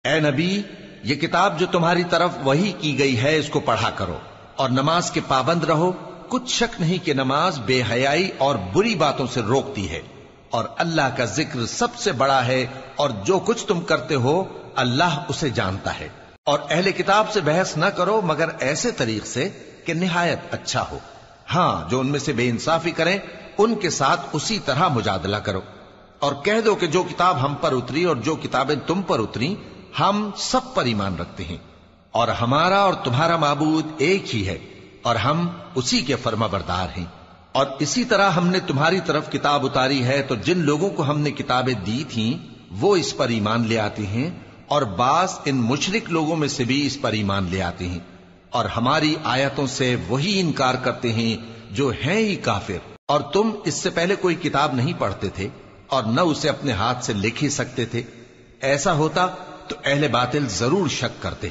اے نبی، یہ کتاب جو تمہاری طرف وحی کی گئی ہے اس کو پڑھا کرو اور نماز کے پابند رہو۔ کچھ شک نہیں کہ نماز بے حیائی اور بری باتوں سے روکتی ہے، اور اللہ کا ذکر سب سے بڑا ہے، اور جو کچھ تم کرتے ہو اللہ اسے جانتا ہے۔ اور اہل کتاب سے بحث نہ کرو مگر ایسے طریق سے کہ نہایت اچھا ہو۔ ہاں، جو ان میں سے بے انصافی کریں ان کے ساتھ اسی طرح مجادلہ کرو، اور کہہ دو کہ جو کتاب ہم پر اتری اور جو کتابیں تم پر اتری ہم سب پر ایمان رکھتے ہیں، اور ہمارا اور تمہارا معبود ایک ہی ہے، اور ہم اسی کے فرما بردار ہیں۔ اور اسی طرح ہم نے تمہاری طرف کتاب اتاری ہے تو جن لوگوں کو ہم نے کتابیں دی تھیں وہ اس پر ایمان لے آتے ہیں، اور بعض ان مشرک لوگوں میں سے بھی اس پر ایمان لے آتے ہیں، اور ہماری آیتوں سے وہی انکار کرتے ہیں جو ہیں ہی کافر۔ اور تم اس سے پہلے کوئی کتاب نہیں پڑھتے تھے اور نہ اسے اپنے ہاتھ سے لکھ ہی سکتے تھے۔ ایسا ہوتا تو اہل باطل ضرور شک کرتے،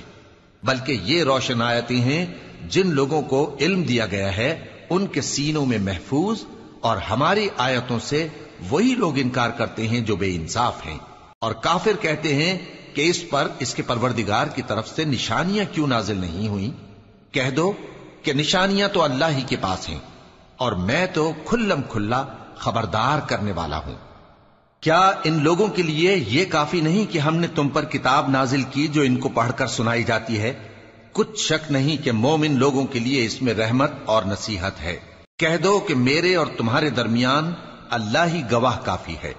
بلکہ یہ روشن آیتیں ہیں جن لوگوں کو علم دیا گیا ہے ان کے سینوں میں محفوظ، اور ہماری آیتوں سے وہی لوگ انکار کرتے ہیں جو بے انصاف ہیں۔ اور کافر کہتے ہیں کہ اس پر اس کے پروردگار کی طرف سے نشانیاں کیوں نازل نہیں ہوئیں؟ کہہ دو کہ نشانیاں تو اللہ ہی کے پاس ہیں، اور میں تو کھلم کھلا خبردار کرنے والا ہوں۔ کیا ان لوگوں کے لیے یہ کافی نہیں کہ ہم نے تم پر کتاب نازل کی جو ان کو پڑھ کر سنائی جاتی ہے؟ کچھ شک نہیں کہ مومن لوگوں کے لیے اس میں رحمت اور نصیحت ہے۔ کہہ دو کہ میرے اور تمہارے درمیان اللہ ہی گواہ کافی ہے۔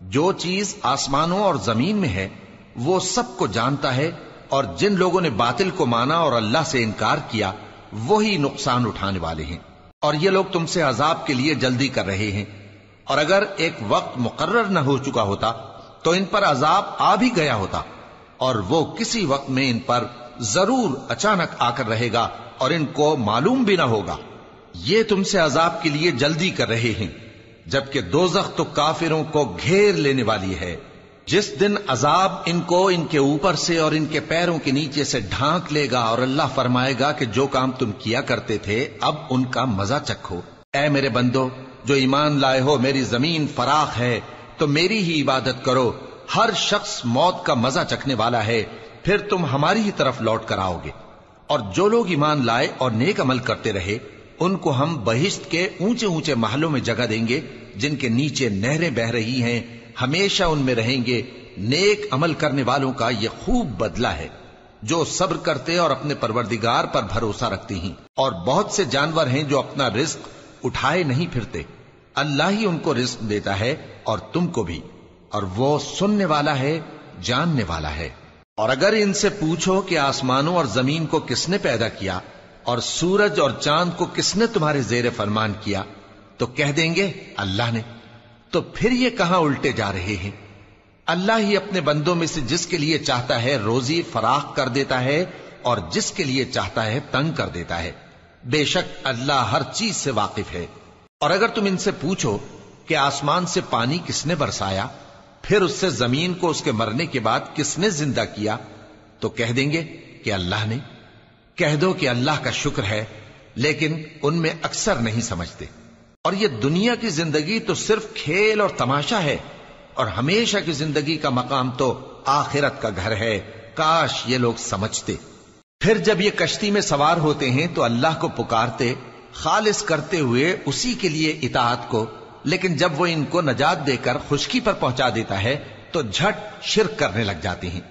جو چیز آسمانوں اور زمین میں ہے وہ سب کو جانتا ہے، اور جن لوگوں نے باطل کو مانا اور اللہ سے انکار کیا وہی نقصان اٹھانے والے ہیں۔ اور یہ لوگ تم سے عذاب کے لیے جلدی کر رہے ہیں، اور اگر ایک وقت مقرر نہ ہو چکا ہوتا تو ان پر عذاب آ بھی گیا ہوتا، اور وہ کسی وقت میں ان پر ضرور اچانک آ کر رہے گا اور ان کو معلوم بھی نہ ہوگا۔ یہ تم سے عذاب کے لیے جلدی کر رہے ہیں، جبکہ دوزخ تو کافروں کو گھیر لینے والی ہے۔ جس دن عذاب ان کو ان کے اوپر سے اور ان کے پیروں کے نیچے سے ڈھانک لے گا، اور اللہ فرمائے گا کہ جو کام تم کیا کرتے تھے اب ان کا مزہ چکھو۔ اے میرے بندو جو ایمان لائے ہو، میری زمین فراخ ہے تو میری ہی عبادت کرو۔ ہر شخص موت کا مزہ چکھنے والا ہے، پھر تم ہماری ہی طرف لوٹ کر آؤ گے۔ اور جو لوگ ایمان لائے اور نیک عمل کرتے رہے ان کو ہم بہشت کے اونچے اونچے محلوں میں جگہ دیں گے جن کے نیچے نہریں بہ رہی ہیں، ہمیشہ ان میں رہیں گے۔ نیک عمل کرنے والوں کا یہ خوب بدلہ ہے جو صبر کرتے اور اپنے پروردگار پر بھروسہ رکھتے ہیں۔ اور بہت سے جانور ہیں جو اپنا رزق اٹھائے نہیں پھرتے، اللہ ہی ان کو رزق دیتا ہے اور تم کو بھی، اور وہ سننے والا ہے، جاننے والا ہے۔ اور اگر ان سے پوچھو کہ آسمانوں اور زمین کو کس نے پیدا کیا اور سورج اور چاند کو کس نے تمہارے زیر فرمان کیا تو کہہ دیں گے اللہ نے۔ تو پھر یہ کہاں الٹے جا رہے ہیں؟ اللہ ہی اپنے بندوں میں سے جس کے لیے چاہتا ہے روزی فراخ کر دیتا ہے اور جس کے لیے چاہتا ہے تنگ کر دیتا ہے۔ بے شک اللہ ہر چیز سے واقف ہے۔ اور اگر تم ان سے پوچھو کہ آسمان سے پانی کس نے برسایا، پھر اس سے زمین کو اس کے مرنے کے بعد کس نے زندہ کیا تو کہہ دیں گے کہ اللہ نے۔ کہہ دو کہ اللہ کا شکر ہے، لیکن ان میں اکثر نہیں سمجھتے۔ اور یہ دنیا کی زندگی تو صرف کھیل اور تماشا ہے، اور ہمیشہ کی زندگی کا مقام تو آخرت کا گھر ہے۔ کاش یہ لوگ سمجھتے۔ پھر جب یہ کشتی میں سوار ہوتے ہیں تو اللہ کو پکارتے خالص کرتے ہوئے اسی کے لیے اطاعت کو، لیکن جب وہ ان کو نجات دے کر خشکی پر پہنچا دیتا ہے تو جھٹ شرک کرنے لگ جاتے ہیں،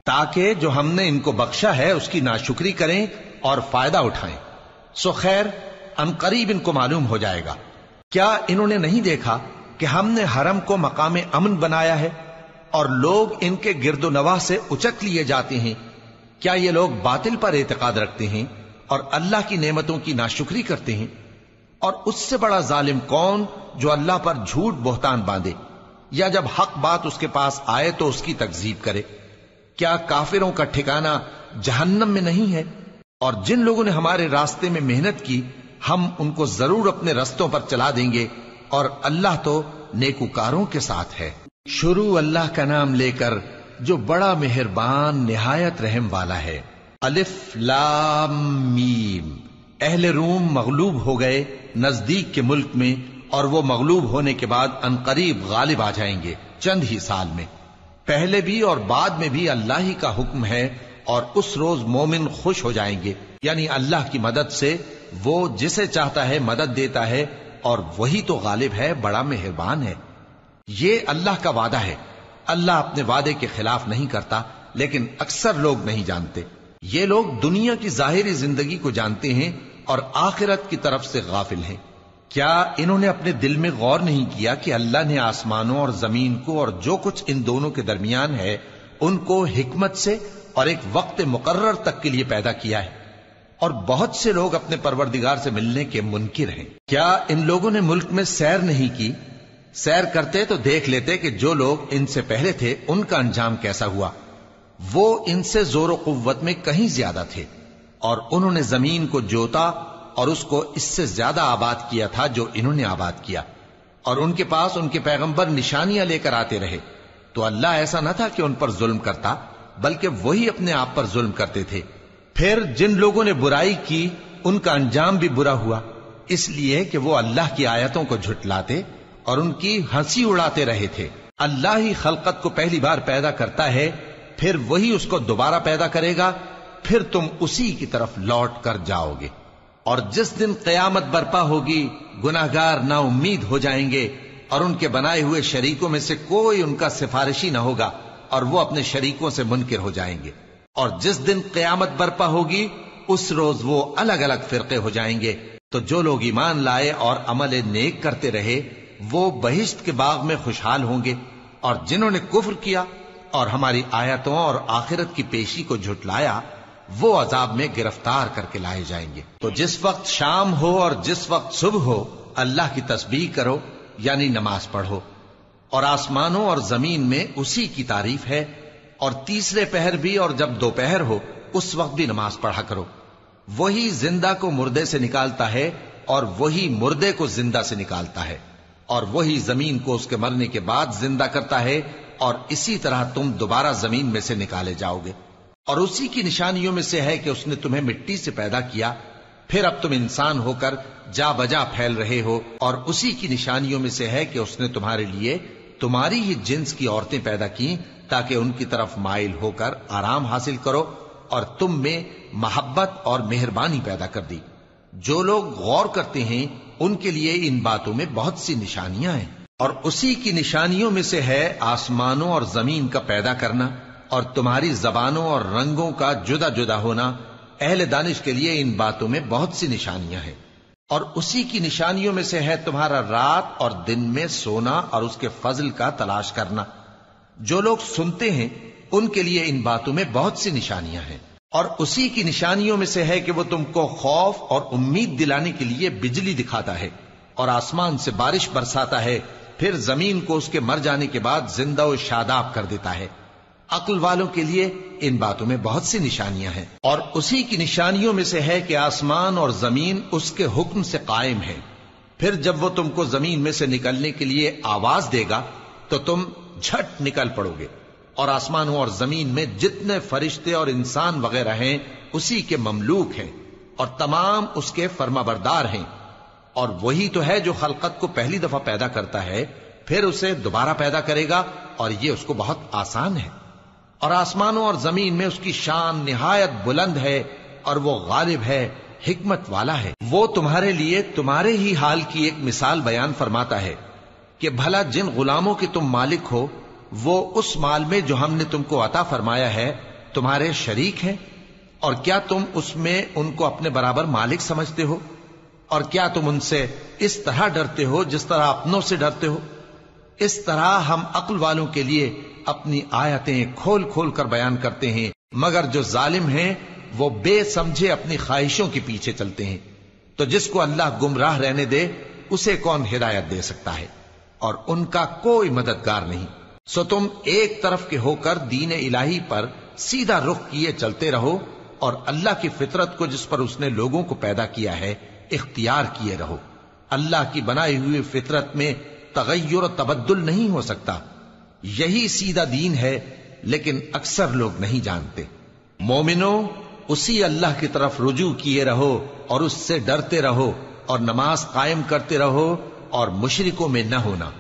تاکہ جو ہم نے ان کو بخشا ہے اس کی ناشکری کریں اور فائدہ اٹھائیں۔ سو خیر ان قریب ان کو معلوم ہو جائے گا۔ کیا انہوں نے نہیں دیکھا کہ ہم نے حرم کو مقام امن بنایا ہے اور لوگ ان کے گرد و نواح سے اچک لیے جاتے ہیں؟ کیا یہ لوگ باطل پر اعتقاد رکھتے ہیں اور اللہ کی نعمتوں کی ناشکری کرتے ہیں؟ اور اس سے بڑا ظالم کون جو اللہ پر جھوٹ بہتان باندھے، یا جب حق بات اس کے پاس آئے تو اس کی تکذیب کرے؟ کیا کافروں کا ٹھکانہ جہنم میں نہیں ہے؟ اور جن لوگوں نے ہمارے راستے میں محنت کی ہم ان کو ضرور اپنے رستوں پر چلا دیں گے، اور اللہ تو نیکوکاروں کے ساتھ ہے۔ شروع اللہ کا نام لے کر جو بڑا مہربان نہایت رحم والا ہے۔ الف لام میم۔ اہل روم مغلوب ہو گئے نزدیک کے ملک میں، اور وہ مغلوب ہونے کے بعد عنقریب غالب آ جائیں گے چند ہی سال میں۔ پہلے بھی اور بعد میں بھی اللہ ہی کا حکم ہے، اور اس روز مومن خوش ہو جائیں گے، یعنی اللہ کی مدد سے وہ جسے چاہتا ہے مدد دیتا ہے، اور وہی تو غالب ہے، بڑا مہربان ہے۔ یہ اللہ کا وعدہ ہے، اللہ اپنے وعدے کے خلاف نہیں کرتا، لیکن اکثر لوگ نہیں جانتے۔ یہ لوگ دنیا کی ظاہری زندگی کو جانتے ہیں اور آخرت کی طرف سے غافل ہیں۔ کیا انہوں نے اپنے دل میں غور نہیں کیا کہ اللہ نے آسمانوں اور زمین کو اور جو کچھ ان دونوں کے درمیان ہے ان کو حکمت سے اور ایک وقت مقرر تک کے لیے پیدا کیا ہے؟ اور بہت سے لوگ اپنے پروردگار سے ملنے کے منکر ہیں۔ کیا ان لوگوں نے ملک میں سیر نہیں کی؟ سیر کرتے تو دیکھ لیتے کہ جو لوگ ان سے پہلے تھے ان کا انجام کیسا ہوا۔ وہ ان سے زور و قوت میں کہیں زیادہ تھے، اور انہوں نے زمین کو جوتا اور اس کو اس سے زیادہ آباد کیا تھا جو انہوں نے آباد کیا، اور ان کے پاس ان کے پیغمبر نشانیاں لے کر آتے رہے۔ تو اللہ ایسا نہ تھا کہ ان پر ظلم کرتا، بلکہ وہی اپنے آپ پر ظلم کرتے تھے۔ پھر جن لوگوں نے برائی کی ان کا انجام بھی برا ہوا، اس لیے کہ وہ اللہ کی آیتوں کو جھٹلاتے اور ان کی ہنسی اڑاتے رہے تھے۔ اللہ ہی خلقت کو پہلی بار پیدا کرتا ہے، پھر وہی اس کو دوبارہ پیدا کرے گا، پھر تم اسی کی طرف لوٹ کر جاؤ گے۔ اور جس دن قیامت برپا ہوگی گناہگار نا امید ہو جائیں گے، اور ان کے بنائے ہوئے شریکوں میں سے کوئی ان کا سفارشی نہ ہوگا، اور وہ اپنے شریکوں سے منکر ہو جائیں گے۔ اور جس دن قیامت برپا ہوگی اس روز وہ الگ الگ فرقے ہو جائیں گے۔ تو جو لوگ ایمان لائے اور عمل نیک کرتے رہے وہ بہشت کے باغ میں خوشحال ہوں گے، اور جنہوں نے کفر کیا اور ہماری آیتوں اور آخرت کی پیشی کو جھٹلایا وہ عذاب میں گرفتار کر کے لائے جائیں گے۔ تو جس وقت شام ہو اور جس وقت صبح ہو اللہ کی تسبیح کرو، یعنی نماز پڑھو، اور آسمانوں اور زمین میں اسی کی تعریف ہے، اور تیسرے پہر بھی اور جب دوپہر ہو اس وقت بھی نماز پڑھا کرو۔ وہی زندہ کو مردے سے نکالتا ہے اور وہی مردے کو زندہ سے نکالتا ہے، اور وہی زمین کو اس کے مرنے کے بعد زندہ کرتا ہے، اور اسی طرح تم دوبارہ زمین میں سے نکالے جاؤ گے۔ اور اسی کی نشانیوں میں سے ہے کہ اس نے تمہیں مٹی سے پیدا کیا، پھر اب تم انسان ہو کر جا بجا پھیل رہے ہو، اور اسی کی نشانیوں میں سے ہے کہ اس نے تمہارے لیے تمہاری ہی جنس کی عورتیں پیدا کی تاکہ ان کی طرف مائل ہو کر آرام حاصل کرو، اور تم میں محبت اور مہربانی پیدا کر دی۔ جو لوگ غور کرتے ہیں ان کے لیے ان باتوں میں بہت سی نشانیاں ہیں۔ اور اسی کی نشانیوں میں سے ہے آسمانوں اور زمین کا پیدا کرنا، اور تمہاری زبانوں اور رنگوں کا جدا جدا ہونا۔ اہل دانش کے لیے ان باتوں میں بہت سی نشانیاں ہیں۔ اور اسی کی نشانیوں میں سے ہے تمہارا رات اور دن میں سونا اور اس کے فضل کا تلاش کرنا۔ جو لوگ سنتے ہیں ان کے لیے ان باتوں میں بہت سی نشانیاں ہیں۔ اور اسی کی نشانیوں میں سے ہے کہ وہ تم کو خوف اور امید دلانے کے لیے بجلی دکھاتا ہے، اور آسمان سے بارش برساتا ہے، پھر زمین کو اس کے مر جانے کے بعد زندہ و شاداب کر دیتا ہے۔ عقل والوں کے لیے ان باتوں میں بہت سی نشانیاں ہیں۔ اور اسی کی نشانیوں میں سے ہے کہ آسمان اور زمین اس کے حکم سے قائم ہیں، پھر جب وہ تم کو زمین میں سے نکلنے کے لیے آواز دے گا تو تم جھٹ نکل پڑو گے۔ اور آسمانوں اور زمین میں جتنے فرشتے اور انسان وغیرہ ہیں اسی کے مملوک ہیں، اور تمام اس کے فرما بردار ہیں۔ اور وہی تو ہے جو خلقت کو پہلی دفعہ پیدا کرتا ہے، پھر اسے دوبارہ پیدا کرے گا، اور یہ اس کو بہت آسان ہے۔ اور آسمانوں اور زمین میں اس کی شان نہایت بلند ہے، اور وہ غالب ہے، حکمت والا ہے۔ وہ تمہارے لیے تمہارے ہی حال کی ایک مثال بیان فرماتا ہے کہ بھلا جن غلاموں کے تم مالک ہو وہ اس مال میں جو ہم نے تم کو عطا فرمایا ہے تمہارے شریک ہیں، اور کیا تم اس میں ان کو اپنے برابر مالک سمجھتے ہو؟ اور کیا تم ان سے اس طرح ڈرتے ہو جس طرح اپنوں سے ڈرتے ہو؟ اس طرح ہم عقل والوں کے لیے اپنی آیتیں کھول کھول کر بیان کرتے ہیں، مگر جو ظالم ہیں وہ بے سمجھے اپنی خواہشوں کے پیچھے چلتے ہیں۔ تو جس کو اللہ گمراہ رہنے دے اسے کون ہدایت دے سکتا ہے، اور ان کا کوئی مددگار نہیں۔ سو تم ایک طرف کے ہو کر دین الہی پر سیدھا رخ کیے چلتے رہو، اور اللہ کی فطرت کو جس پر اس نے لوگوں کو پیدا کیا ہے اختیار کیے رہو۔ اللہ کی بنائی ہوئی فطرت میں تغیر و تبدل نہیں ہو سکتا۔ یہی سیدھا دین ہے، لیکن اکثر لوگ نہیں جانتے۔ مومنو، اسی اللہ کی طرف رجوع کیے رہو اور اس سے ڈرتے رہو، اور نماز قائم کرتے رہو، اور مشرکوں میں نہ ہونا۔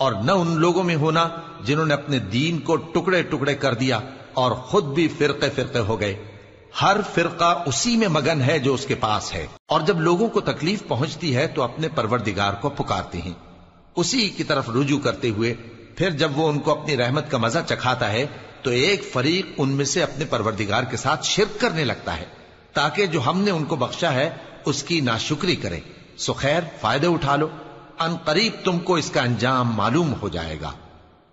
اور نہ ان لوگوں میں ہونا جنہوں نے اپنے دین کو ٹکڑے ٹکڑے کر دیا اور خود بھی فرقے فرقے ہو گئے. ہر فرقہ اسی میں مگن ہے جو اس کے پاس ہے، اور جب لوگوں کو تکلیف پہنچتی ہے تو اپنے پروردگار کو پکارتے ہیں اسی کی طرف رجوع کرتے ہوئے. پھر جب وہ ان کو اپنی رحمت کا مزہ چکھاتا ہے تو ایک فریق ان میں سے اپنے پروردگار کے ساتھ شرک کرنے لگتا ہے تاکہ جو ہم نے ان کو بخشا ہے اس کی ناشکری کریں. سو خیر، فائدے اٹھا لو، ان قریب تم کو اس کا انجام معلوم ہو جائے گا.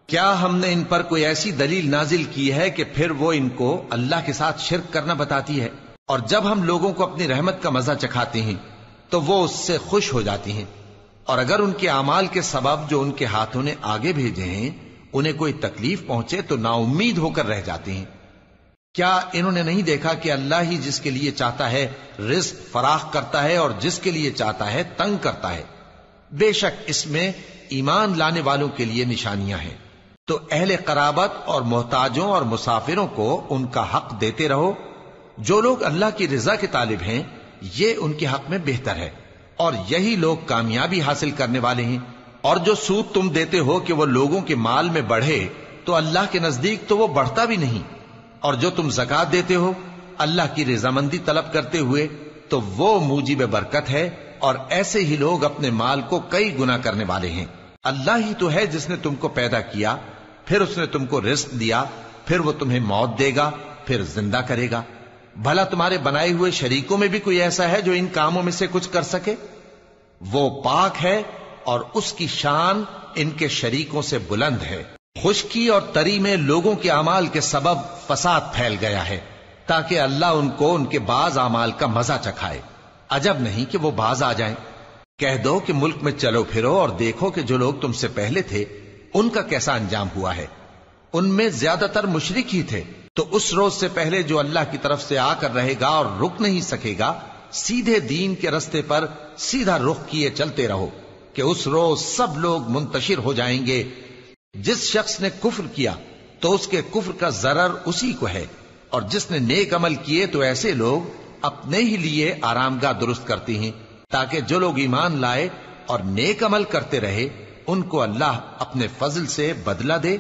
کیا ہم نے ان پر کوئی ایسی دلیل نازل کی ہے کہ پھر وہ ان کو اللہ کے ساتھ شرک کرنا بتاتی ہے؟ اور جب ہم لوگوں کو اپنی رحمت کا مزہ چکھاتے ہیں تو وہ اس سے خوش ہو جاتی ہیں، اور اگر ان کے اعمال کے سبب جو ان کے ہاتھوں نے آگے بھیجے ہیں انہیں کوئی تکلیف پہنچے تو نا امید ہو کر رہ جاتے ہیں. کیا انہوں نے نہیں دیکھا کہ اللہ ہی جس کے لیے چاہتا ہے رزق فراخ کرتا ہے اور جس کے لیے چاہتا ہے تنگ کرتا ہے؟ بے شک اس میں ایمان لانے والوں کے لیے نشانیاں ہیں. تو اہل قرابت اور محتاجوں اور مسافروں کو ان کا حق دیتے رہو. جو لوگ اللہ کی رضا کے طالب ہیں یہ ان کے حق میں بہتر ہے، اور یہی لوگ کامیابی حاصل کرنے والے ہیں. اور جو سود تم دیتے ہو کہ وہ لوگوں کے مال میں بڑھے تو اللہ کے نزدیک تو وہ بڑھتا بھی نہیں. اور جو تم زکات دیتے ہو اللہ کی رضامندی طلب کرتے ہوئے تو وہ موجب برکت ہے، اور ایسے ہی لوگ اپنے مال کو کئی گنا کرنے والے ہیں. اللہ ہی تو ہے جس نے تم کو پیدا کیا، پھر اس نے تم کو رزق دیا، پھر وہ تمہیں موت دے گا، پھر زندہ کرے گا. بھلا تمہارے بنائے ہوئے شریکوں میں بھی کوئی ایسا ہے جو ان کاموں میں سے کچھ کر سکے؟ وہ پاک ہے اور اس کی شان ان کے شریکوں سے بلند ہے. خشکی اور تری میں لوگوں کے اعمال کے سبب فساد پھیل گیا ہے تاکہ اللہ ان کو ان کے بعض اعمال کا مزہ چکھائے. عجب نہیں کہ وہ باز آ جائیں. کہہ دو کہ ملک میں چلو پھرو اور دیکھو کہ جو لوگ تم سے پہلے تھے ان کا کیسا انجام ہوا ہے. ان میں زیادہ تر مشرک ہی تھے. تو اس روز سے پہلے جو اللہ کی طرف سے آ کر رہے گا اور رک نہیں سکے گا، سیدھے دین کے رستے پر سیدھا رخ کیے چلتے رہو کہ اس روز سب لوگ منتشر ہو جائیں گے. جس شخص نے کفر کیا تو اس کے کفر کا ضرر اسی کو ہے، اور جس نے نیک عمل کیے تو ایسے لوگ اپنے ہی لیے آرامگاہ درست کرتے ہیں تاکہ جو لوگ ایمان لائے اور نیک عمل کرتے رہے ان کو اللہ اپنے فضل سے بدلہ دے.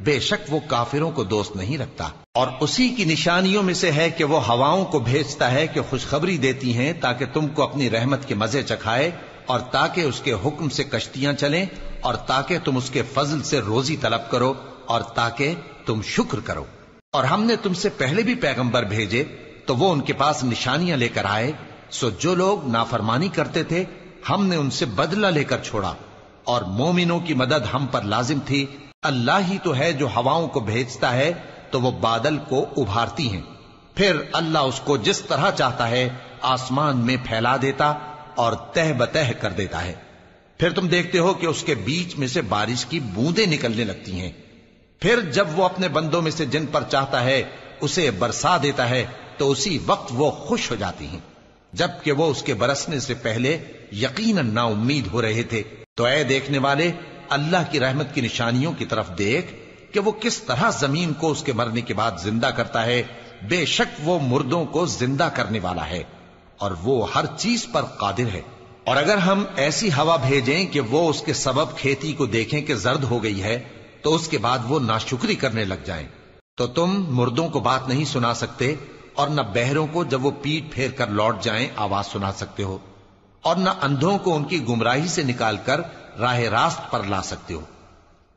بے شک وہ کافروں کو دوست نہیں رکھتا. اور اسی کی نشانیوں میں سے ہے کہ وہ ہواؤں کو بھیجتا ہے کہ خوشخبری دیتی ہیں تاکہ تم کو اپنی رحمت کے مزے چکھائے، اور تاکہ اس کے حکم سے کشتیاں چلیں، اور تاکہ تم اس کے فضل سے روزی طلب کرو، اور تاکہ تم شکر کرو. اور ہم نے تم سے پہلے بھی پیغمبر بھیجے تو وہ ان کے پاس نشانیاں لے کر آئے. سو جو لوگ نافرمانی کرتے تھے ہم نے ان سے بدلہ لے کر چھوڑا، اور مومنوں کی مدد ہم پر لازم تھی. اللہ ہی تو ہے جو ہواؤں کو بھیجتا ہے تو وہ بادل کو ابھارتی ہیں، پھر اللہ اس کو جس طرح چاہتا ہے آسمان میں پھیلا دیتا اور تہ بتہ کر دیتا ہے. پھر تم دیکھتے ہو کہ اس کے بیچ میں سے بارش کی بوندیں نکلنے لگتی ہیں. پھر جب وہ اپنے بندوں میں سے جن پر چاہتا ہے اسے برسا دیتا ہے تو اسی وقت وہ خوش ہو جاتی ہیں، جبکہ وہ اس کے برسنے سے پہلے یقیناً نا امید ہو رہے تھے. تو اے دیکھنے والے، اللہ کی رحمت کی نشانیوں کی طرف دیکھ کہ وہ کس طرح زمین کو اس کے مرنے کے بعد زندہ کرتا ہے. بے شک وہ مردوں کو زندہ کرنے والا ہے اور وہ ہر چیز پر قادر ہے. اور اگر ہم ایسی ہوا بھیجیں کہ وہ اس کے سبب کھیتی کو دیکھیں کہ زرد ہو گئی ہے تو اس کے بعد وہ ناشکری کرنے لگ جائیں، تو تم مردوں کو بات نہیں سنا سکتے، اور نہ بہروں کو جب وہ پیٹ پھیر کر لوٹ جائیں آواز سنا سکتے ہو، اور نہ اندھوں کو ان کی گمراہی سے نکال کر راہ راست پر لا سکتے ہو.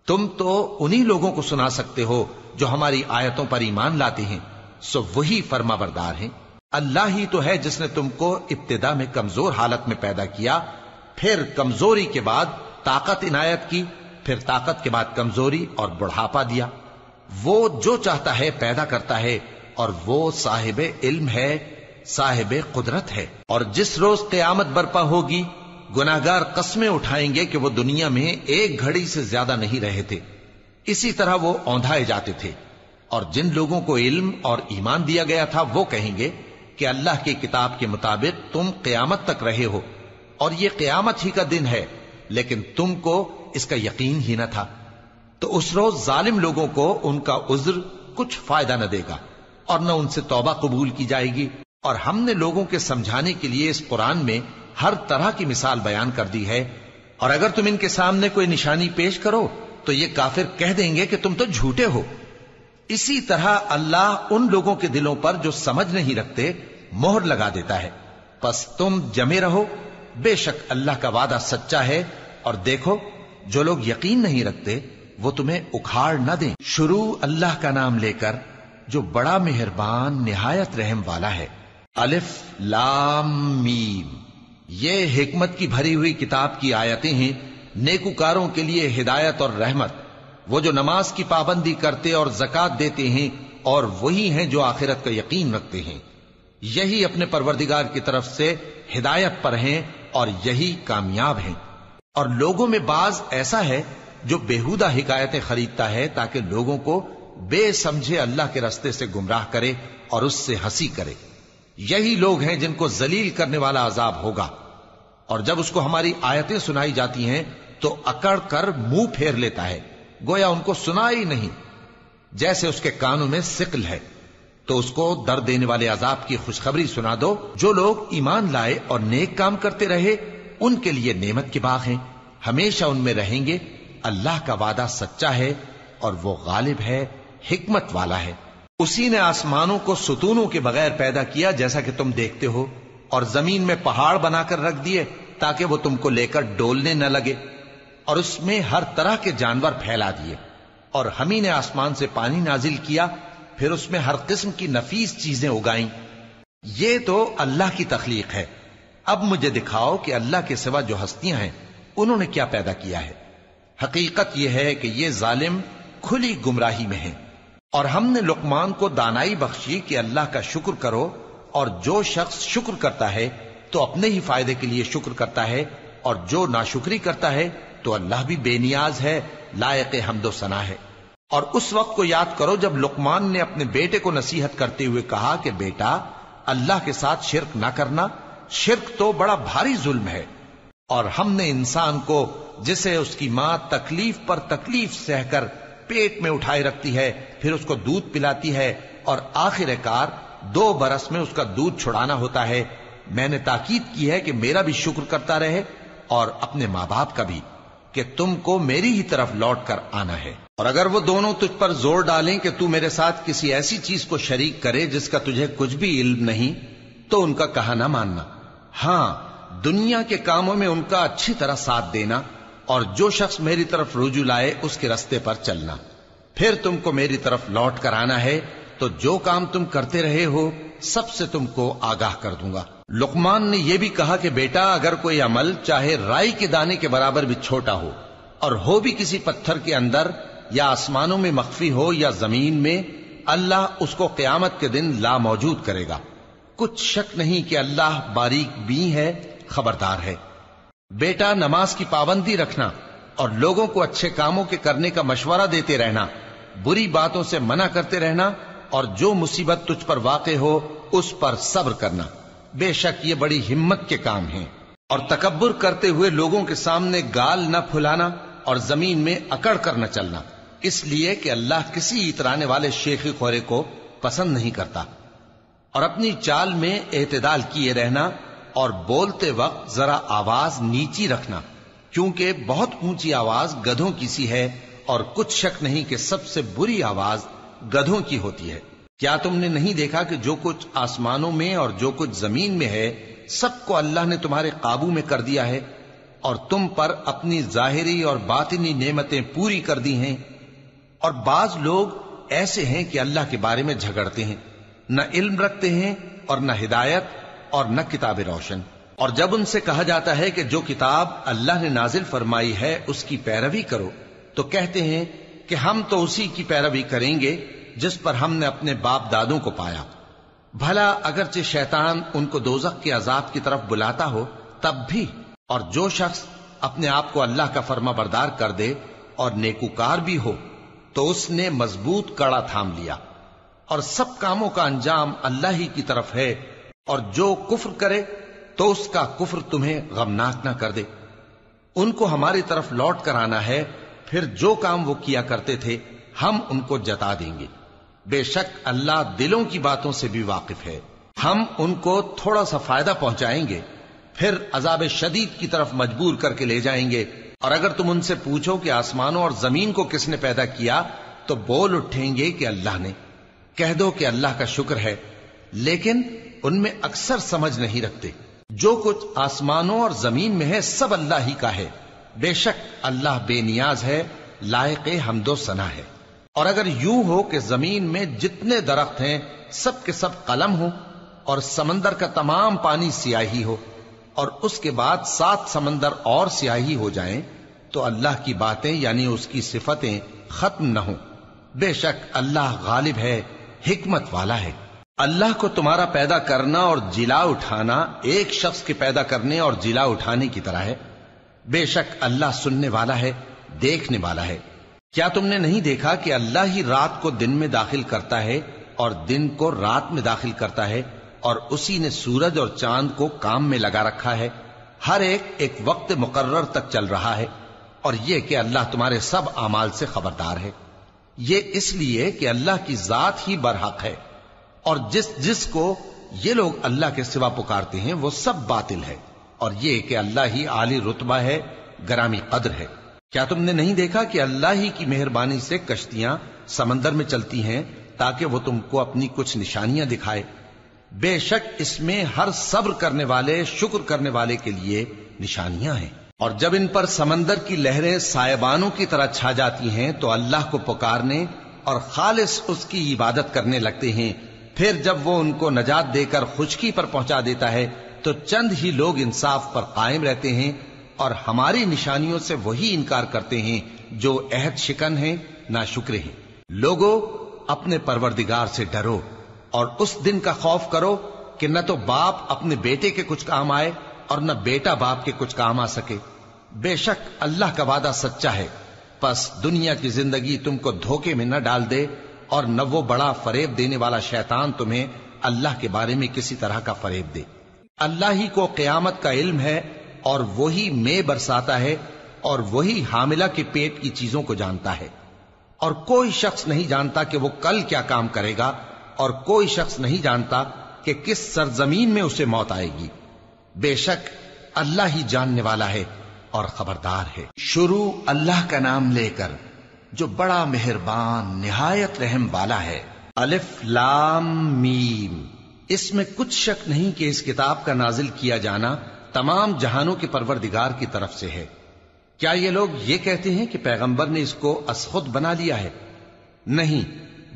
تم تو انہی لوگوں کو سنا سکتے ہو جو ہماری آیتوں پر ایمان لاتے ہیں. سو وہی فرما بردار ہیں. اللہ ہی تو ہے جس نے تم کو ابتدا میں کمزور حالت میں پیدا کیا، پھر کمزوری کے بعد طاقت عنایت کی، پھر طاقت کے بعد کمزوری اور بڑھاپا دیا. وہ جو چاہتا ہے پیدا کرتا ہے، اور وہ صاحب علم ہے، صاحب قدرت ہے. اور جس روز قیامت برپا ہوگی گناہگار قسمیں اٹھائیں گے کہ وہ دنیا میں ایک گھڑی سے زیادہ نہیں رہے تھے، اسی طرح وہ اوندھائے جاتے تھے. اور جن لوگوں کو علم اور ایمان دیا گیا تھا وہ کہیں گے کہ اللہ کی کتاب کے مطابق تم قیامت تک رہے ہو، اور یہ قیامت ہی کا دن ہے، لیکن تم کو اس کا یقین ہی نہ تھا. تو اس روز ظالم لوگوں کو ان کا عذر کچھ فائدہ نہ دے گا، اور نہ ان سے توبہ قبول کی جائے گی. اور ہم نے لوگوں کے سمجھانے کے لیے اس قرآن میں ہر طرح کی مثال بیان کر دی ہے، اور اگر تم ان کے سامنے کوئی نشانی پیش کرو تو یہ کافر کہہ دیں گے کہ تم تو جھوٹے ہو۔ اسی طرح اللہ ان لوگوں کے دلوں پر جو سمجھ نہیں رکھتے مہر لگا دیتا ہے۔ پس تم جمے رہو، بے شک اللہ کا وعدہ سچا ہے، اور دیکھو جو لوگ یقین نہیں رکھتے وہ تمہیں اکھاڑ نہ دیں۔ شروع اللہ کا نام لے کر جو بڑا مہربان نہایت رحم والا ہے۔ الف لام میم، یہ حکمت کی بھری ہوئی کتاب کی آیتیں ہیں، نیکوکاروں کے لیے ہدایت اور رحمت، وہ جو نماز کی پابندی کرتے اور زکات دیتے ہیں، اور وہی ہیں جو آخرت کا یقین رکھتے ہیں، یہی اپنے پروردگار کی طرف سے ہدایت پر ہیں اور یہی کامیاب ہیں۔ اور لوگوں میں بعض ایسا ہے جو بیہودہ حکایتیں خریدتا ہے تاکہ لوگوں کو بے سمجھے اللہ کے رستے سے گمراہ کرے اور اس سے ہنسی کرے، یہی لوگ ہیں جن کو ذلیل کرنے والا عذاب ہوگا۔ اور جب اس کو ہماری آیتیں سنائی جاتی ہیں تو اکڑ کر منہ پھیر لیتا ہے، گویا ان کو سنا ہی نہیں، جیسے اس کے کانوں میں ثقل ہے۔ تو اس کو درد دینے والے عذاب کی خوشخبری سنا دو۔ جو لوگ ایمان لائے اور نیک کام کرتے رہے ان کے لیے نعمت کے باغ ہیں، ہمیشہ ان میں رہیں گے۔ اللہ کا وعدہ سچا ہے اور وہ غالب ہے، حکمت والا ہے۔ اسی نے آسمانوں کو ستونوں کے بغیر پیدا کیا جیسا کہ تم دیکھتے ہو، اور زمین میں پہاڑ بنا کر رکھ دیے تاکہ وہ تم کو لے کر ڈولنے نہ لگے، اور اس میں ہر طرح کے جانور پھیلا دیے۔ اور ہم ہی نے آسمان سے پانی نازل کیا، پھر اس میں ہر قسم کی نفیس چیزیں اگائیں۔ یہ تو اللہ کی تخلیق ہے۔ اب مجھے دکھاؤ کہ اللہ کے سوا جو ہستیاں ہیں انہوں نے کیا پیدا کیا ہے۔ حقیقت یہ ہے کہ یہ ظالم کھلی گمراہی میں ہیں۔ اور ہم نے لقمان کو دانائی بخشی کہ اللہ کا شکر کرو، اور جو شخص شکر کرتا ہے تو اپنے ہی فائدے کے لیے شکر کرتا ہے، اور جو ناشکری کرتا ہے تو اللہ بھی بے نیاز ہے، لائق حمد و ثنا ہے۔ اور اس وقت کو یاد کرو جب لقمان نے اپنے بیٹے کو نصیحت کرتے ہوئے کہا کہ بیٹا، اللہ کے ساتھ شرک نہ کرنا، شرک تو بڑا بھاری ظلم ہے۔ اور ہم نے انسان کو جسے اس کی ماں تکلیف پر تکلیف سہ کر پیٹ میں اٹھائے رکھتی ہے، پھر اس کو دودھ پلاتی ہے، اور آخر کار 2 برس میں اس کا دودھ چھڑانا ہوتا ہے، میں نے تاکید کی ہے کہ میرا بھی شکر کرتا رہے اور اپنے ماں باپ کا بھی، کہ تم کو میری ہی طرف لوٹ کر آنا ہے۔ اور اگر وہ دونوں تجھ پر زور ڈالیں کہ تو میرے ساتھ کسی ایسی چیز کو شریک کرے جس کا تجھے کچھ بھی علم نہیں، تو ان کا کہا نہ ماننا۔ ہاں، دنیا کے کاموں میں ان کا اچھی طرح ساتھ دینا، اور جو شخص میری طرف رجوع لائے اس کے رستے پر چلنا۔ پھر تم کو میری طرف لوٹ کر آنا ہے تو جو کام تم کرتے رہے ہو سب سے تم کو آگاہ کر دوں گا۔ لقمان نے یہ بھی کہا کہ بیٹا، اگر کوئی عمل چاہے رائی کے دانے کے برابر بھی چھوٹا ہو، اور ہو بھی کسی پتھر کے اندر یا آسمانوں میں مخفی ہو یا زمین میں، اللہ اس کو قیامت کے دن لا موجود کرے گا۔ کچھ شک نہیں کہ اللہ باریک بین ہے، خبردار ہے۔ بیٹا، نماز کی پابندی رکھنا اور لوگوں کو اچھے کاموں کے کرنے کا مشورہ دیتے رہنا، بری باتوں سے منع کرتے رہنا، اور جو مصیبت تجھ پر واقع ہو اس پر صبر کرنا، بے شک یہ بڑی ہمت کے کام ہیں۔ اور تکبر کرتے ہوئے لوگوں کے سامنے گال نہ پھلانا اور زمین میں اکڑ کر نہ چلنا، اس لیے کہ اللہ کسی اترانے والے شیخی خورے کو پسند نہیں کرتا۔ اور اپنی چال میں اعتدال کیے رہنا، اور بولتے وقت ذرا آواز نیچی رکھنا، کیونکہ بہت اونچی آواز گدھوں کی سی ہے، اور کچھ شک نہیں کہ سب سے بری آواز گدھوں کی ہوتی ہے۔ کیا تم نے نہیں دیکھا کہ جو کچھ آسمانوں میں اور جو کچھ زمین میں ہے سب کو اللہ نے تمہارے قابو میں کر دیا ہے، اور تم پر اپنی ظاہری اور باطنی نعمتیں پوری کر دی ہیں۔ اور بعض لوگ ایسے ہیں کہ اللہ کے بارے میں جھگڑتے ہیں، نہ علم رکھتے ہیں اور نہ ہدایت اور نہ کتاب روشن۔ اور جب ان سے کہا جاتا ہے کہ جو کتاب اللہ نے نازل فرمائی ہے اس کی پیروی کرو، تو کہتے ہیں کہ ہم تو اسی کی پیروی کریں گے جس پر ہم نے اپنے باپ دادوں کو پایا۔ بھلا اگرچہ شیطان ان کو دوزخ کے عذاب کی طرف بلاتا ہو تب بھی۔ اور جو شخص اپنے آپ کو اللہ کا فرما بردار کر دے اور نیکوکار بھی ہو تو اس نے مضبوط کڑا تھام لیا، اور سب کاموں کا انجام اللہ ہی کی طرف ہے۔ اور جو کفر کرے تو اس کا کفر تمہیں غمناک نہ کر دے۔ ان کو ہماری طرف لوٹ کر آنا ہے، پھر جو کام وہ کیا کرتے تھے ہم ان کو جتا دیں گے۔ بے شک اللہ دلوں کی باتوں سے بھی واقف ہے۔ ہم ان کو تھوڑا سا فائدہ پہنچائیں گے، پھر عذاب شدید کی طرف مجبور کر کے لے جائیں گے۔ اور اگر تم ان سے پوچھو کہ آسمانوں اور زمین کو کس نے پیدا کیا تو بول اٹھیں گے کہ اللہ نے۔ کہہ دو کہ اللہ کا شکر ہے، لیکن ان میں اکثر سمجھ نہیں رکھتے۔ جو کچھ آسمانوں اور زمین میں ہے سب اللہ ہی کا ہے، بے شک اللہ بے نیاز ہے، لائق حمد و ثنا ہے۔ اور اگر یوں ہو کہ زمین میں جتنے درخت ہیں سب کے سب قلم ہو اور سمندر کا تمام پانی سیاہی ہو اور اس کے بعد 7 سمندر اور سیاہی ہو جائیں تو اللہ کی باتیں یعنی اس کی صفتیں ختم نہ ہوں۔ بے شک اللہ غالب ہے، حکمت والا ہے۔ اللہ کو تمہارا پیدا کرنا اور جلا اٹھانا ایک شخص کے پیدا کرنے اور جلا اٹھانے کی طرح ہے۔ بے شک اللہ سننے والا ہے، دیکھنے والا ہے۔ کیا تم نے نہیں دیکھا کہ اللہ ہی رات کو دن میں داخل کرتا ہے اور دن کو رات میں داخل کرتا ہے، اور اسی نے سورج اور چاند کو کام میں لگا رکھا ہے، ہر ایک وقت مقرر تک چل رہا ہے، اور یہ کہ اللہ تمہارے سب اعمال سے خبردار ہے۔ یہ اس لیے کہ اللہ کی ذات ہی برحق ہے، اور جس کو یہ لوگ اللہ کے سوا پکارتے ہیں وہ سب باطل ہے، اور یہ کہ اللہ ہی عالی رتبہ ہے، گرامی قدر ہے۔ کیا تم نے نہیں دیکھا کہ اللہ ہی کی مہربانی سے کشتیاں سمندر میں چلتی ہیں تاکہ وہ تم کو اپنی کچھ نشانیاں دکھائے؟ بے شک اس میں ہر صبر کرنے والے، شکر کرنے والے کے لیے نشانیاں ہیں۔ اور جب ان پر سمندر کی لہریں سائبانوں کی طرح چھا جاتی ہیں تو اللہ کو پکارنے اور خالص اس کی عبادت کرنے لگتے ہیں، پھر جب وہ ان کو نجات دے کر خشکی پر پہنچا دیتا ہے تو چند ہی لوگ انصاف پر قائم رہتے ہیں، اور ہماری نشانیوں سے وہی انکار کرتے ہیں جو عہد شکن ہیں، ناشکرے ہیں۔ لوگو اپنے پروردگار سے ڈرو اور اس دن کا خوف کرو کہ نہ تو باپ اپنے بیٹے کے کچھ کام آئے اور نہ بیٹا باپ کے کچھ کام آ سکے۔ بے شک اللہ کا وعدہ سچا ہے، پس دنیا کی زندگی تم کو دھوکے میں نہ ڈال دے، اور نہ وہ بڑا فریب دینے والا شیطان تمہیں اللہ کے بارے میں کسی طرح کا فریب دے۔ اللہ ہی کو قیامت کا علم ہے، اور وہی میں برساتا ہے، اور وہی حاملہ کے پیٹ کی چیزوں کو جانتا ہے، اور کوئی شخص نہیں جانتا کہ وہ کل کیا کام کرے گا، اور کوئی شخص نہیں جانتا کہ کس سرزمین میں اسے موت آئے گی۔ بے شک اللہ ہی جاننے والا ہے اور خبردار ہے۔ شروع اللہ کا نام لے کر جو بڑا مہربان نہایت رحم والا ہے۔ الف لام میم۔ اس میں کچھ شک نہیں کہ اس کتاب کا نازل کیا جانا تمام جہانوں کے پروردگار کی طرف سے ہے۔ کیا یہ لوگ یہ کہتے ہیں کہ پیغمبر نے اس کو از خود بنا لیا ہے؟ نہیں،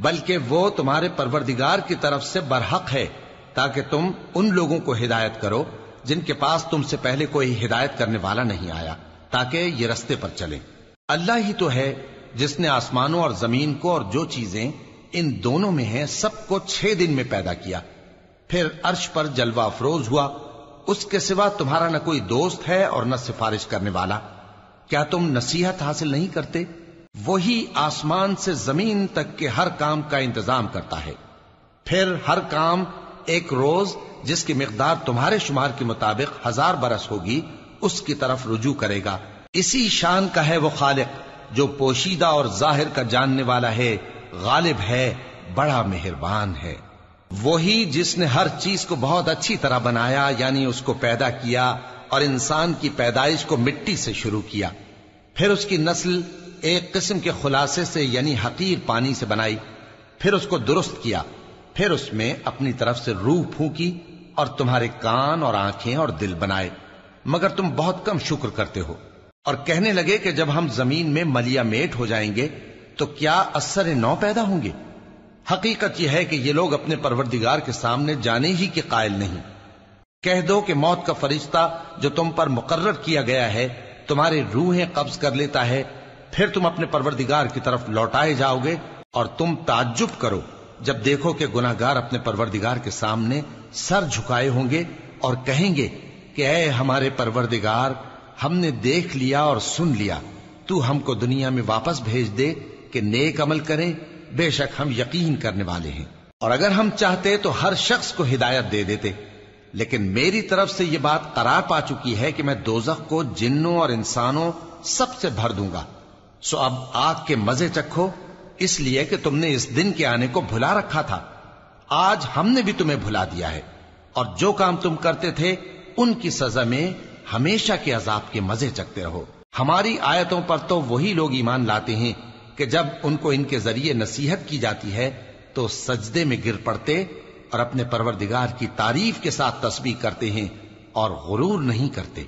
بلکہ وہ تمہارے پروردگار کی طرف سے برحق ہے، تاکہ تم ان لوگوں کو ہدایت کرو جن کے پاس تم سے پہلے کوئی ہدایت کرنے والا نہیں آیا، تاکہ یہ رستے پر چلیں۔ اللہ ہی تو ہے جس نے آسمانوں اور زمین کو اور جو چیزیں ان دونوں میں ہیں سب کو 6 دن میں پیدا کیا، پھر عرش پر جلوہ افروز ہوا۔ اس کے سوا تمہارا نہ کوئی دوست ہے اور نہ سفارش کرنے والا۔ کیا تم نصیحت حاصل نہیں کرتے؟ وہی آسمان سے زمین تک کے ہر کام کا انتظام کرتا ہے، پھر ہر کام ایک روز جس کی مقدار تمہارے شمار کے مطابق 1000 برس ہوگی اس کی طرف رجوع کرے گا۔ اسی شان کا ہے وہ خالق جو پوشیدہ اور ظاہر کا جاننے والا ہے، غالب ہے، بڑا مہربان ہے۔ وہی جس نے ہر چیز کو بہت اچھی طرح بنایا، یعنی اس کو پیدا کیا، اور انسان کی پیدائش کو مٹی سے شروع کیا، پھر اس کی نسل ایک قسم کے خلاصے سے یعنی حقیر پانی سے بنائی، پھر اس کو درست کیا، پھر اس میں اپنی طرف سے روح پھونکی، اور تمہارے کان اور آنکھیں اور دل بنائے، مگر تم بہت کم شکر کرتے ہو۔ اور کہنے لگے کہ جب ہم زمین میں ملیا میٹ ہو جائیں گے تو کیا اثر نو پیدا ہوں گے؟ حقیقت یہ ہے کہ یہ لوگ اپنے پروردگار کے سامنے جانے ہی کے قائل نہیں۔ کہہ دو کہ موت کا فرشتہ جو تم پر مقرر کیا گیا ہے تمہاری روحیں قبض کر لیتا ہے، پھر تم اپنے پروردگار کی طرف لوٹائے جاؤ گے، اور تم تعجب کرو جب دیکھو کہ گناہگار اپنے پروردگار کے سامنے سر جھکائے ہوں گے اور کہیں گے کہ اے ہمارے پروردگار، ہم نے دیکھ لیا اور سن لیا، تو ہم کو دنیا میں واپس بھیج دے کہ نیک عمل کریں، بے شک ہم یقین کرنے والے ہیں۔ اور اگر ہم چاہتے تو ہر شخص کو ہدایت دے دیتے، لیکن میری طرف سے یہ بات قرار پا چکی ہے کہ میں دوزخ کو جنوں اور انسانوں سب سے بھر دوں گا، سو اب آگ کے مزے چکھو، اس لیے کہ تم نے اس دن کے آنے کو بھلا رکھا تھا۔ آج ہم نے بھی تمہیں بھلا دیا ہے، اور جو کام تم کرتے تھے ان کی سزا میں ہمیشہ کے عذاب کے مزے چکھتے رہو۔ ہماری آیتوں پر تو وہی لوگ ایمان لاتے ہیں کہ جب ان کو ان کے ذریعے نصیحت کی جاتی ہے تو سجدے میں گر پڑتے اور اپنے پروردگار کی تعریف کے ساتھ تسبیح کرتے ہیں اور غرور نہیں کرتے۔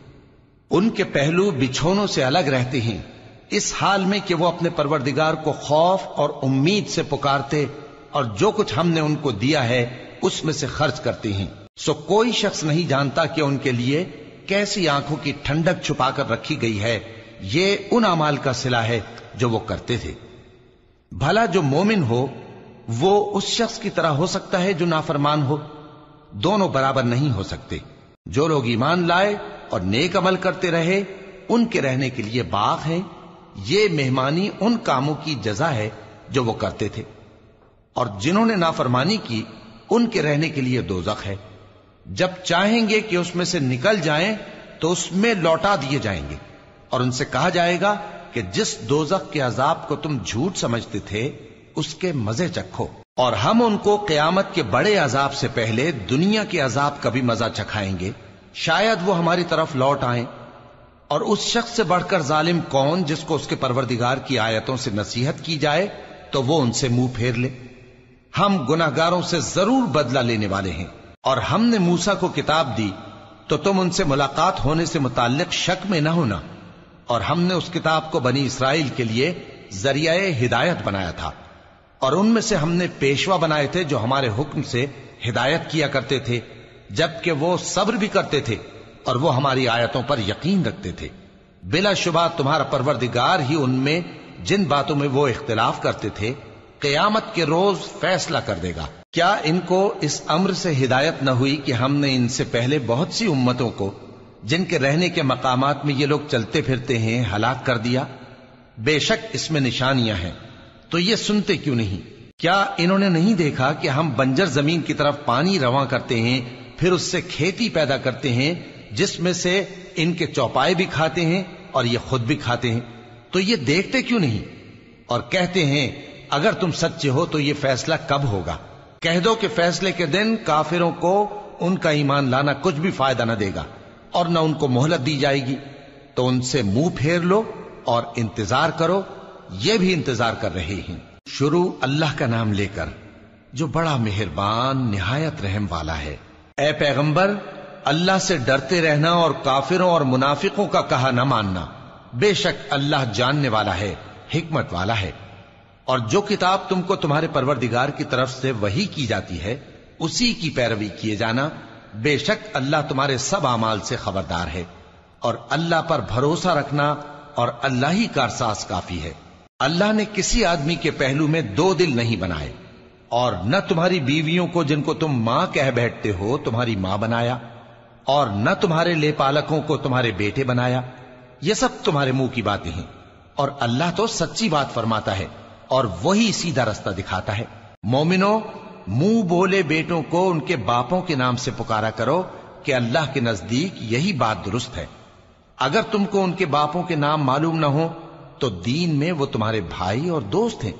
ان کے پہلو بچھونوں سے الگ رہتے ہیں، اس حال میں کہ وہ اپنے پروردگار کو خوف اور امید سے پکارتے اور جو کچھ ہم نے ان کو دیا ہے اس میں سے خرچ کرتے ہیں۔ سو کوئی شخص نہیں جانتا کہ ان کے لیے کیسی آنکھوں کی ٹھنڈک چھپا کر رکھی گئی ہے، یہ ان اعمال کا صلہ ہے جو وہ کرتے تھے۔ بھلا جو مومن ہو وہ اس شخص کی طرح ہو سکتا ہے جو نافرمان ہو؟ دونوں برابر نہیں ہو سکتے۔ جو لوگ ایمان لائے اور نیک عمل کرتے رہے ان کے رہنے کے لیے باغ ہے، یہ مہمانی ان کاموں کی جزا ہے جو وہ کرتے تھے، اور جنہوں نے نافرمانی کی ان کے رہنے کے لیے دوزخ ہے، جب چاہیں گے کہ اس میں سے نکل جائیں تو اس میں لوٹا دیے جائیں گے، اور ان سے کہا جائے گا کہ جس دوزخ کے عذاب کو تم جھوٹ سمجھتے تھے اس کے مزے چکھو، اور ہم ان کو قیامت کے بڑے عذاب سے پہلے دنیا کے عذاب کا بھی مزہ چکھائیں گے، شاید وہ ہماری طرف لوٹ آئیں۔ اور اس شخص سے بڑھ کر ظالم کون جس کو اس کے پروردگار کی آیتوں سے نصیحت کی جائے تو وہ ان سے منہ پھیر لے۔ ہم گناہگاروں سے ضرور بدلہ لینے والے ہیں، اور ہم نے موسیٰ کو کتاب دی تو تم ان سے ملاقات ہونے سے متعلق شک میں نہ ہونا، اور ہم نے اس کتاب کو بنی اسرائیل کے لیے ذریعہ ہدایت بنایا تھا، اور ان میں سے ہم نے پیشوا بنائے تھے جو ہمارے حکم سے ہدایت کیا کرتے تھے، جبکہ وہ صبر بھی کرتے تھے اور وہ ہماری آیتوں پر یقین رکھتے تھے۔ بلا شبہ تمہارا پروردگار ہی ان میں جن باتوں میں وہ اختلاف کرتے تھے قیامت کے روز فیصلہ کر دے گا۔ کیا ان کو اس امر سے ہدایت نہ ہوئی کہ ہم نے ان سے پہلے بہت سی امتوں کو جن کے رہنے کے مقامات میں یہ لوگ چلتے پھرتے ہیں ہلاک کر دیا؟ بے شک اس میں نشانیاں ہیں، تو یہ سنتے کیوں نہیں؟ کیا انہوں نے نہیں دیکھا کہ ہم بنجر زمین کی طرف پانی رواں کرتے ہیں، پھر اس سے کھیتی پیدا کرتے ہیں جس میں سے ان کے چوپائے بھی کھاتے ہیں اور یہ خود بھی کھاتے ہیں؟ تو یہ دیکھتے کیوں نہیں؟ اور کہتے ہیں اگر تم سچے ہو تو یہ فیصلہ کب ہوگا؟ کہہ دو کہ فیصلے کے دن کافروں کو ان کا ایمان لانا کچھ بھی فائدہ نہ دے گا اور نہ ان کو مہلت دی جائے گی، تو ان سے منہ پھیر لو اور انتظار کرو، یہ بھی انتظار کر رہے ہیں۔ شروع اللہ کا نام لے کر جو بڑا مہربان نہایت رحم والا ہے۔ اے پیغمبر، اللہ سے ڈرتے رہنا اور کافروں اور منافقوں کا کہا نہ ماننا، بے شک اللہ جاننے والا ہے، حکمت والا ہے۔ اور جو کتاب تم کو تمہارے پروردگار کی طرف سے وحی کی جاتی ہے اسی کی پیروی کیے جانا، بے شک اللہ تمہارے سب اعمال سے خبردار ہے، اور اللہ پر بھروسہ رکھنا اور اللہ ہی کارساز کافی ہے۔ اللہ نے کسی آدمی کے پہلو میں دو دل نہیں بنائے، اور نہ تمہاری بیویوں کو جن کو تم ماں کہہ بیٹھتے ہو تمہاری ماں بنایا، اور نہ تمہارے لے پالکوں کو تمہارے بیٹے بنایا، یہ سب تمہارے منہ کی باتیں ہیں، اور اللہ تو سچی بات فرماتا ہے اور وہی سیدھا رستہ دکھاتا ہے۔ مومنو، منہ بولے بیٹوں کو ان کے باپوں کے نام سے پکارا کرو کہ اللہ کے نزدیک یہی بات درست ہے۔ اگر تم کو ان کے باپوں کے نام معلوم نہ ہو تو دین میں وہ تمہارے بھائی اور دوست ہیں،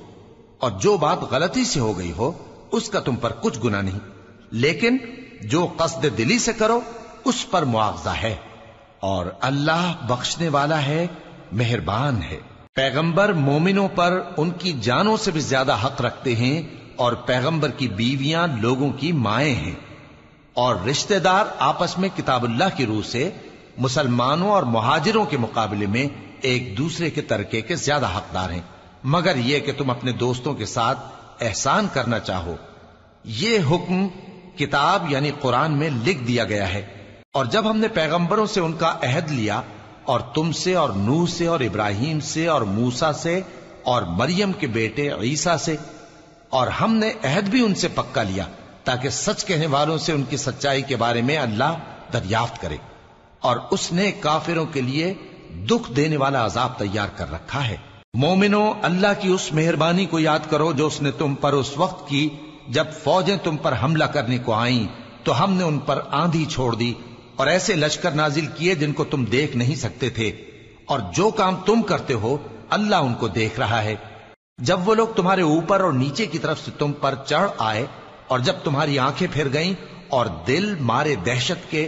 اور جو بات غلطی سے ہو گئی ہو اس کا تم پر کچھ گناہ نہیں، لیکن جو قصد دلی سے کرو اس پر مواخذہ ہے، اور اللہ بخشنے والا ہے، مہربان ہے۔ پیغمبر مومنوں پر ان کی جانوں سے بھی زیادہ حق رکھتے ہیں، اور پیغمبر کی بیویاں لوگوں کی مائیں ہیں، اور رشتہ دار آپس میں کتاب اللہ کی روح سے مسلمانوں اور مہاجروں کے مقابلے میں ایک دوسرے کے ترکے کے زیادہ حقدار ہیں، مگر یہ کہ تم اپنے دوستوں کے ساتھ احسان کرنا چاہو۔ یہ حکم کتاب یعنی قرآن میں لکھ دیا گیا ہے، اور جب ہم نے پیغمبروں سے ان کا عہد لیا، اور تم سے اور نوح سے اور ابراہیم سے اور موسیٰ سے اور مریم کے بیٹے عیسیٰ سے، اور ہم نے عہد بھی ان سے پکا لیا تاکہ سچ کہنے والوں سے ان کی سچائی کے بارے میں اللہ دریافت کرے، اور اس نے کافروں کے لیے دکھ دینے والا عذاب تیار کر رکھا ہے۔ مومنو، اللہ کی اس مہربانی کو یاد کرو جو اس نے تم پر اس وقت کی جب فوجیں تم پر حملہ کرنے کو آئیں تو ہم نے ان پر آندھی چھوڑ دی اور ایسے لشکر نازل کیے جن کو تم دیکھ نہیں سکتے تھے، اور جو کام تم کرتے ہو اللہ ان کو دیکھ رہا ہے۔ جب وہ لوگ تمہارے اوپر اور نیچے کی طرف سے تم پر چڑھ آئے، اور جب تمہاری آنکھیں پھر گئیں اور دل مارے دہشت کے